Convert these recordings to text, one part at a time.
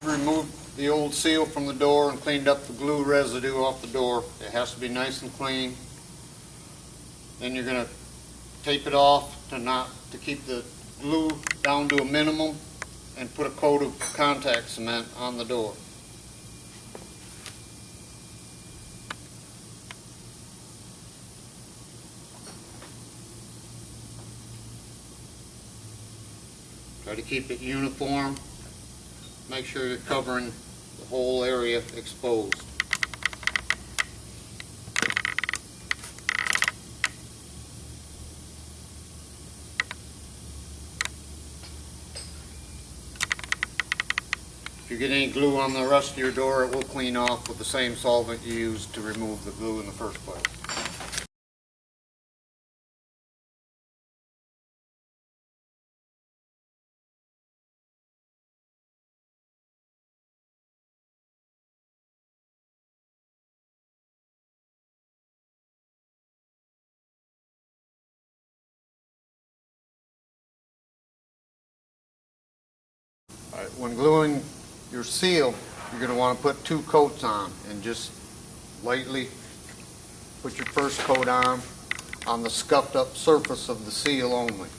Removed the old seal from the door and cleaned up the glue residue off the door. It has to be nice and clean. Then you're going to tape it off to keep the glue down to a minimum and put a coat of contact cement on the door. Try to keep it uniform. Make sure you're covering the whole area exposed. If you get any glue on the rest of your door, it will clean off with the same solvent you used to remove the glue in the first place. Alright, when gluing your seal, you're going to want to put 2 coats on, and just lightly put your first coat on the scuffed up surface of the seal only.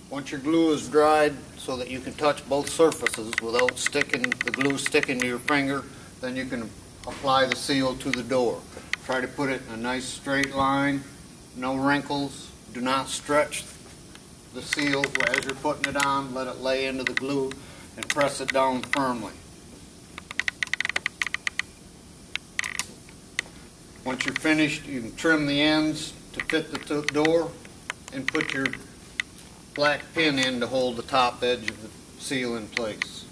Once your glue is dried so that you can touch both surfaces without the glue sticking to your finger, then you can apply the seal to the door. Try to put it in a nice straight line, no wrinkles. Do not stretch the seal as you're putting it on. Let it lay into the glue and press it down firmly. Once you're finished, you can trim the ends to fit the door and put your black pin in to hold the top edge of the seal in place.